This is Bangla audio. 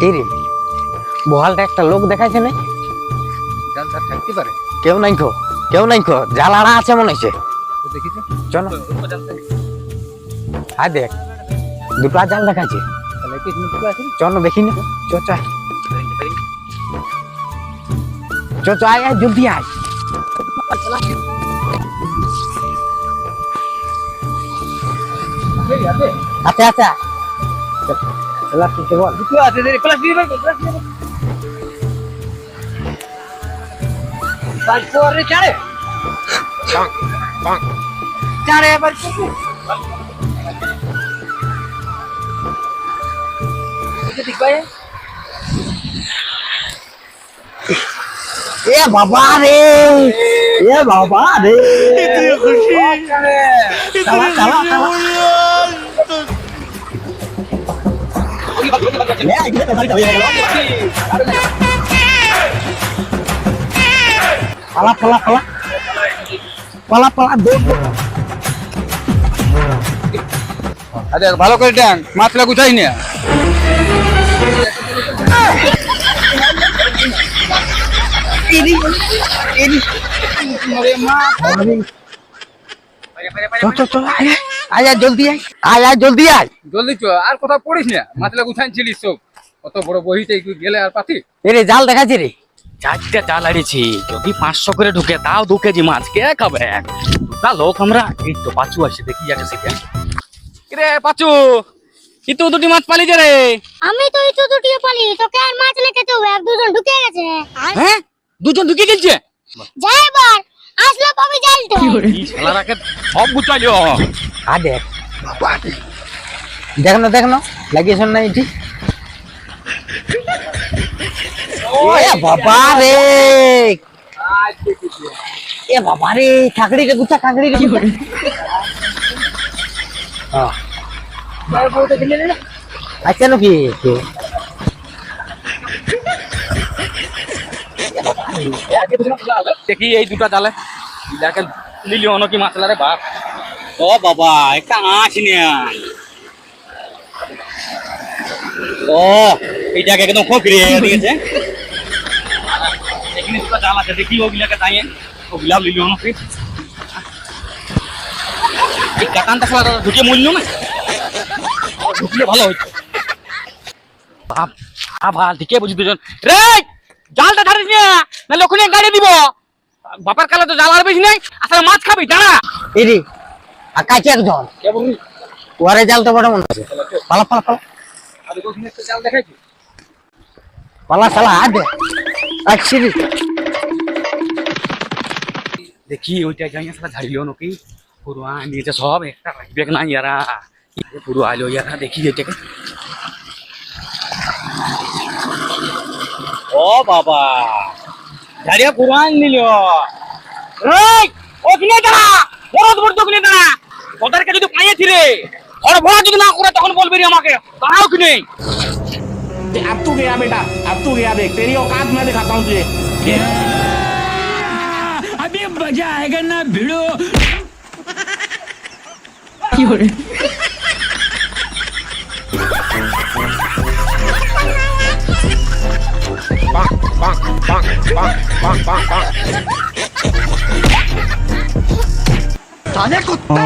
এই রে বহালটা একটা লোক দেখাইছে না, জালটা থাকতে পারে। কেউ নাই খো জালাড়া আছে মনে হচ্ছে। দেখিস চলো হ্যাঁ দেখ দুটো জাল দেখাচ্ছে, তাহলে কি তুমি আছে চলো দেখি না। চ চ চ চ আয় আয় জলদি আয়। আচ্ছা আচ্ছা বল দুটো আছে রে, প্লাস দিয়ে বল, প্লাস দিয়ে বল। বাজ পরে চারে চারে এবার কত ঠিক ভাই। এ বাবা রে, এ বাবা রে, इतनी खुशी चला, चला, चला। পালা পালা পালা পালা পালা দৌড় দৌড়। আরে ভালো করে ডাং, মাছলা গুছাই না। চল চল চল আয় আয় আয় জলদি আয় আয় আয় জলদি আয়। জলদি চ, আর কথা পড়িস না, মাছলা গুছাইছিলিস সব। অত বড় বহিতে একটু গেলে আর পাতি। এরে জাল দেখাচ্ছি রে, চারটা জাল আড়িয়েছি, যদি 500 করে ঢুকে তাও 2 কেজি মাছ কে খাবে? দুটা লোক আমরা, এই তো পাঁচু আসে দেখি যাচ্ছে সেটা। রে পাঁচু, কিন্তু দুটি মাছ পালি যে রে। আমি তো এই চতুর্থী পালি, তোকে আর মাছ লেকে তো এক দুজন ঢুকে গেছে। হ্যাঁ দুজন ঢুকে গেছে। যাই এবার আসলো পাবি জালটা। এই শালারাকে সব গুছাইলো। আর দেখ দেখ না লাগিয়েছ না এটি। এ বাবা রে, এ বাবা রে, কাঁকড়িকে গুছা কাঁকড়িকে গুছা। আচ্ছা নাকি দেখি এই দুটা জালে দেখেন লিলি অনকি মাছলা রে বাপ। ও বাবা একটা আঁশ নিয়ে ও এইটাকে একদম খোকরে দিয়েছে। এখানে দুটা জাল আছে, দেখি ওগুলাকে তাইয়ে ওগুলা লিলি অনকি এই কাকানটা খেলা ঢুকে মূল্য না ঢুকলে ভালো হইতো। বাপ আবার ঠিকই বুঝি দুজন রে, জালটা ধরিস না নাহলে ওখানে গাড়ি দিব। বাপার কালে তো জাল আর বেশি নাই, আসলে মাছ খাবি দাঁড়া। এরে আর কাছে একজন ওয়ারে জাল তো বড় মনে আছে। পালা পালা পালা জাল দেখাইছি পালা সালা আজ আচ্ছা দেখি ওইটা যাই আসলে ঝাড়িল নাকি পুরো নিয়েছে সব, একটা রাখবে না ইয়ারা পুরো আলো ইয়ারা। দেখি এটাকে ও বাবা ঝাড়িয়া পুরো নিল। ওখানে দাঁড়া, বড় বড় দোকানে দাঁড়া, ওদেরকে যদি পাইয়েছি রে আর ভরা যদি না করে তখন বলবি রে আমাকে দাঁড়াও কি নেই। अब तू गया बेटा, अब तू गया, देख तेरी औकात मैं दिखाता हूँ तुझे। अभी मजा आएगा ना भिड़ो। कुत्ता